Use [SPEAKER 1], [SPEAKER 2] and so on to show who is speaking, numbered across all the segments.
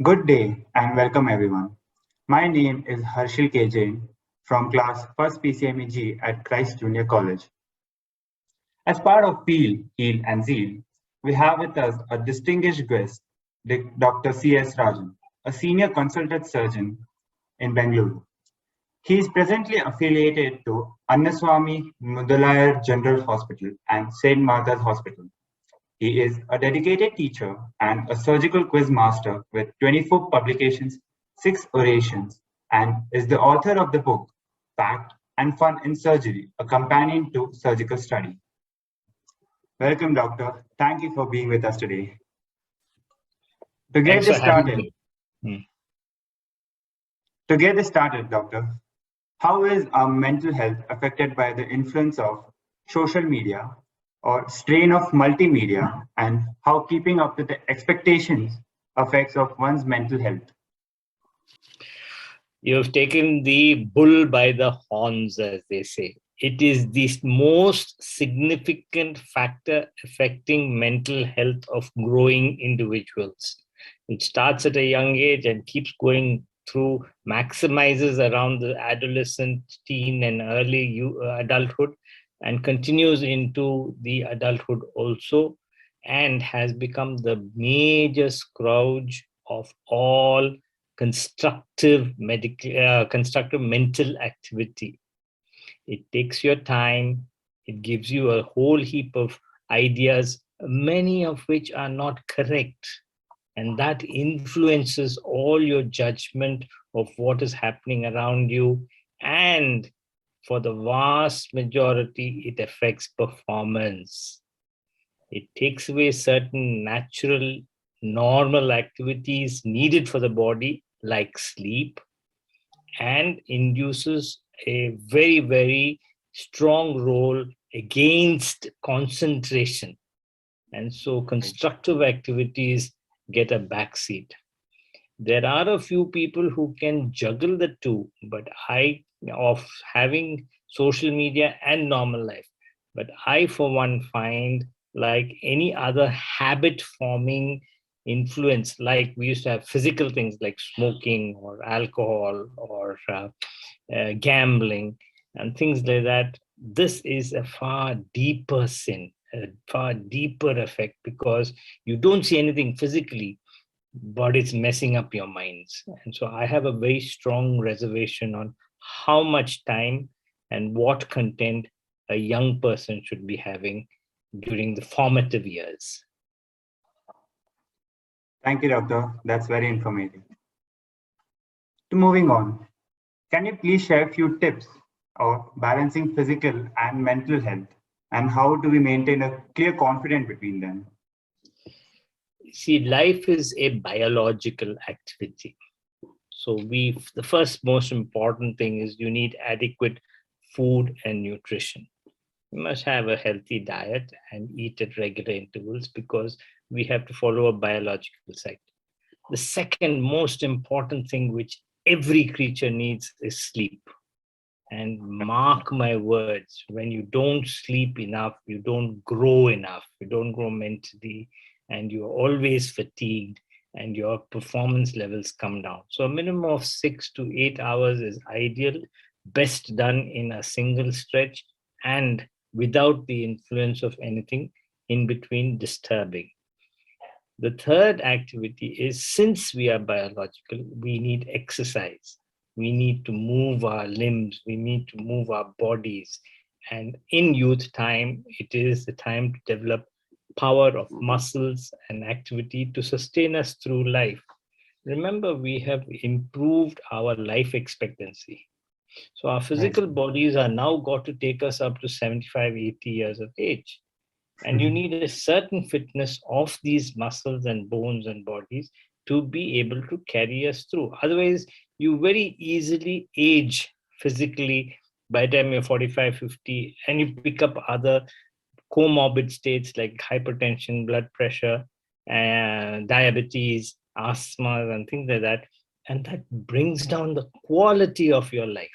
[SPEAKER 1] Good day and welcome everyone. My name is Harshil K. Jain from class 1st PCMEG at Christ Junior College. As part of Peel, Heal and Zeal, we have with us a distinguished guest, Dr. C.S. Rajan, a senior consultant surgeon in Bengaluru. He is presently affiliated to Annaswamy Mudalayar General Hospital and St. Martha's Hospital. He is a dedicated teacher and a surgical quiz master with 24 publications, 6 orations, and is the author of the book Fact and Fun in Surgery, a companion to surgical study. Welcome, doctor. Thank you for being with us today. To get
[SPEAKER 2] Thanks for
[SPEAKER 1] this
[SPEAKER 2] having
[SPEAKER 1] started,
[SPEAKER 2] me.
[SPEAKER 1] doctor, how is our mental health affected by the influence of social media or strain of multimedia, and how keeping up with the expectations affects of one's mental health?
[SPEAKER 2] You've taken the bull by the horns, as they say. It is the most significant factor affecting mental health of growing individuals. It starts at a young age and keeps going through, maximizes around the adolescent, teen, and early adulthood, and continues into the adulthood also, and has become the major scourge of all constructive mental activity. It takes your time. It gives you a whole heap of ideas, many of which are not correct. And that influences all your judgment of what is happening around you. And for the vast majority, it affects performance. It takes away certain natural, normal activities needed for the body, like sleep, and induces a very, very strong role against concentration. And so constructive activities get a backseat. There are a few people who can juggle the two, but of having social media and normal life. But I, for one, find like any other habit forming influence, like we used to have physical things like smoking or alcohol or gambling and things like that. This is a far deeper sin, a far deeper effect, because you don't see anything physically, but it's messing up your minds. And so I have a very strong reservation on how much time and what content a young person should be having during the formative years.
[SPEAKER 1] Thank you, doctor. That's very informative. Moving on, can you please share a few tips of balancing physical and mental health, and how do we maintain a clear confidence between them?
[SPEAKER 2] See, life is a biological activity. So the first most important thing is you need adequate food and nutrition. You must have a healthy diet and eat at regular intervals, because we have to follow a biological cycle. The second most important thing which every creature needs is sleep. And mark my words, when you don't sleep enough, you don't grow enough, you don't grow mentally, and you're always fatigued, and your performance levels come down. So a minimum of 6 to 8 hours is ideal, best done in a single stretch and without the influence of anything in between disturbing. The third activity is, since we are biological, we need exercise. We need to move our limbs, we need to move our bodies. And in youth time, it is the time to develop power of muscles and activity to sustain us through life. Remember, we have improved our life expectancy. So our physical bodies are now got to take us up to 75, 80 years of age. And you need a certain fitness of these muscles and bones and bodies to be able to carry us through. Otherwise, you very easily age physically by the time you're 45, 50, and you pick up other comorbid states like hypertension, blood pressure, and diabetes, asthma, and things like that. And that brings down the quality of your life.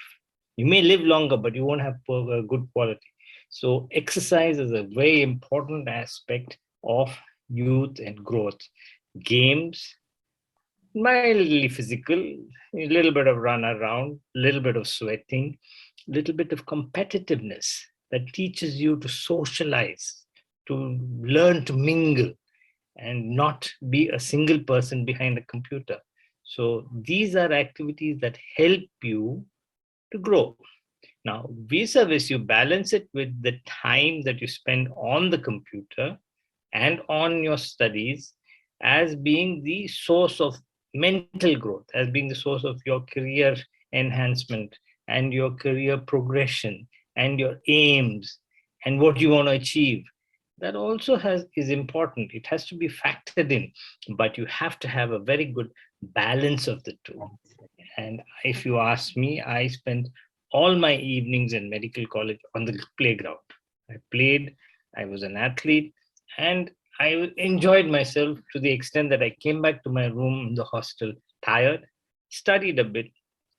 [SPEAKER 2] You may live longer, but you won't have good quality. So exercise is a very important aspect of youth and growth. Games, mildly physical, a little bit of run around, a little bit of sweating, a little bit of competitiveness that teaches you to socialize, to learn to mingle, and not be a single person behind a computer. So these are activities that help you to grow. Now, vis-a-vis, you balance it with the time that you spend on the computer and on your studies as being the source of mental growth, as being the source of your career enhancement and your career progression and your aims and what you want to achieve. That also is important. It has to be factored in, but you have to have a very good balance of the two. And if you ask me, I spent all my evenings in medical college on the playground. I played, I was an athlete, and I enjoyed myself to the extent that I came back to my room in the hostel tired, studied a bit,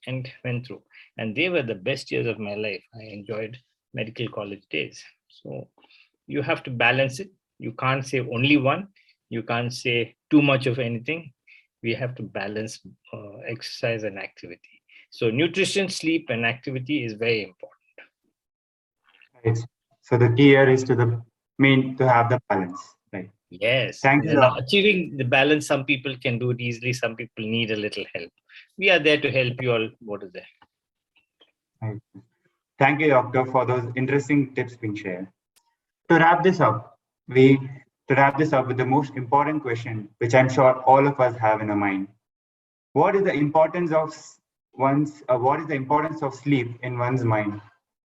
[SPEAKER 2] and went through. And they were the best years of my life. I enjoyed medical college days. So you have to balance it. You can't say only one. You can't say too much of anything. We have to balance exercise and activity. So nutrition, sleep, and activity is very important.
[SPEAKER 1] Right. So the key here is to have the balance. Right.
[SPEAKER 2] Yes.
[SPEAKER 1] Thank you,
[SPEAKER 2] Now,
[SPEAKER 1] Doc.
[SPEAKER 2] achieving the balance, some people can do it easily. Some people need a little help. We are there to help you all. What is there?
[SPEAKER 1] Right. Thank you, Doctor, for those interesting tips being shared. To wrap this up, we to wrap this up with the most important question, which I'm sure all of us have in our mind. What is the importance of sleep in one's mind?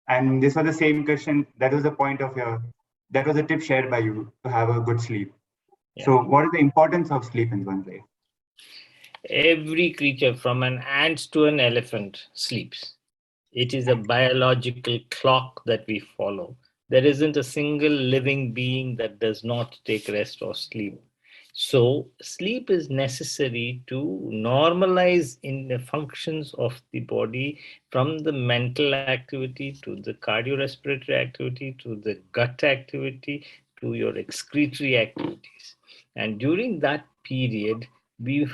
[SPEAKER 1] And this was the same question. That was the point of that was a tip shared by you to have a good sleep.
[SPEAKER 2] Yeah.
[SPEAKER 1] So, what is the importance of sleep in one's life?
[SPEAKER 2] Every creature, from an ant to an elephant, sleeps. It is a biological clock that we follow. There isn't a single living being that does not take rest or sleep. So, sleep is necessary to normalize in the functions of the body, from the mental activity to the cardiorespiratory activity to the gut activity to your excretory activities. And during that period, we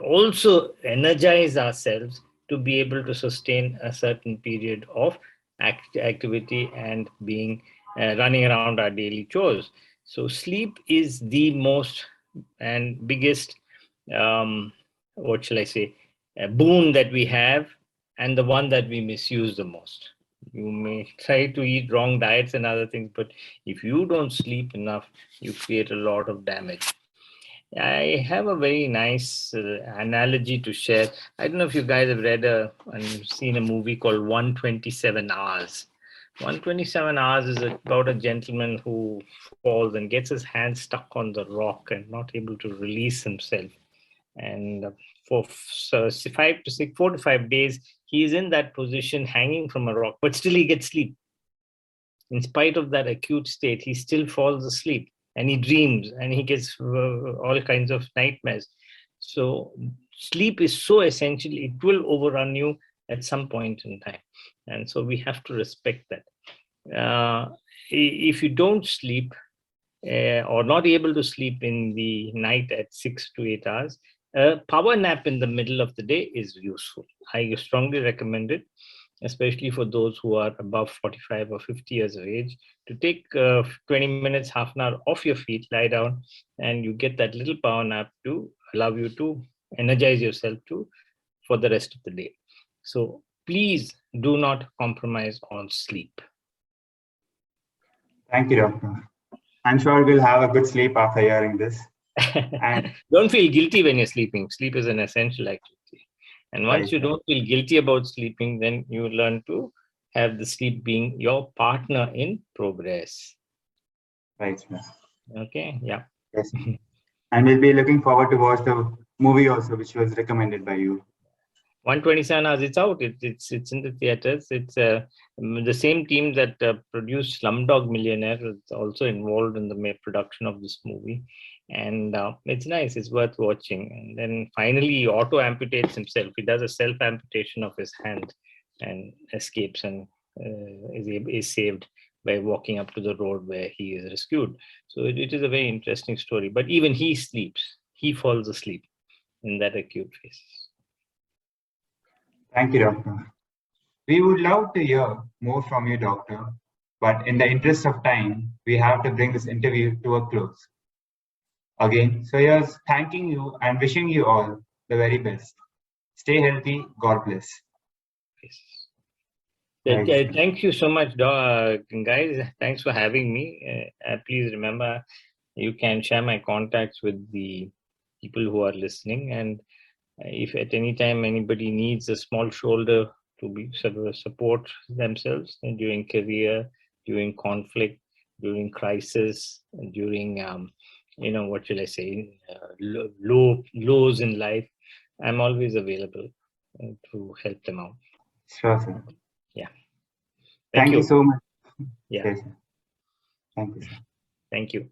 [SPEAKER 2] also energize ourselves to be able to sustain a certain period of activity and being running around our daily chores. So sleep is the most and biggest, what shall I say, boon that we have, and the one that we misuse the most. You may try to eat wrong diets and other things, but if you don't sleep enough, you create a lot of damage. I have a very nice analogy to share. I don't know if you guys have read and seen a movie called 127 Hours. 127 Hours is about a gentleman who falls and gets his hand stuck on the rock and not able to release himself. And for 4 to 5 days, he is in that position hanging from a rock, but still he gets sleep. In spite of that acute state, he still falls asleep and he dreams and he gets all kinds of nightmares. So sleep is so essential. It will overrun you at some point in time. And so we have to respect that. If you don't sleep or not able to sleep in the night at 6 to 8 hours, a power nap in the middle of the day is useful. I strongly recommend it, especially for those who are above 45 or 50 years of age, to take 20 minutes, half an hour off your feet, lie down, and you get that little power nap to allow you to energize yourself for the rest of the day. So please do not compromise on sleep.
[SPEAKER 1] Thank you, Doctor. I'm sure we'll have a good sleep after hearing this. And
[SPEAKER 2] don't feel guilty when you're sleeping. Sleep is an essential activity. And once
[SPEAKER 1] right,
[SPEAKER 2] you don't feel guilty about sleeping, then you learn to have the sleep being your partner in progress.
[SPEAKER 1] right.
[SPEAKER 2] Okay, yeah.
[SPEAKER 1] Yes. And we'll be looking forward to watch the movie also, which was recommended by you.
[SPEAKER 2] 127 Hours, it's out. It's in the theaters. It's the same team that produced Slumdog Millionaire is also involved in the production of this movie. And it's nice. It's worth watching. And then finally, he auto amputates himself. He does a self amputation of his hand and escapes and is saved by walking up to the road where he is rescued. So it is a very interesting story. But even he sleeps. He falls asleep. in that acute phase.
[SPEAKER 1] Thank you, Doctor. We would love to hear more from you, Doctor, but in the interest of time, we have to bring this interview to a close. Again, so here's thanking you and wishing you all the very best. Stay healthy. God bless.
[SPEAKER 2] Yes.
[SPEAKER 1] Right.
[SPEAKER 2] Thank you so much, guys. Thanks for having me. Please remember, you can share my contacts with the people who are listening. And if at any time anybody needs a small shoulder to be support themselves during career, during conflict, during crisis, during what shall I say, lows in life, I'm always available to help them out.
[SPEAKER 1] Sure, sir.
[SPEAKER 2] Yeah.
[SPEAKER 1] Thank you so much.
[SPEAKER 2] Yeah.
[SPEAKER 1] Yes, sir. Thank you, sir.
[SPEAKER 2] Thank you.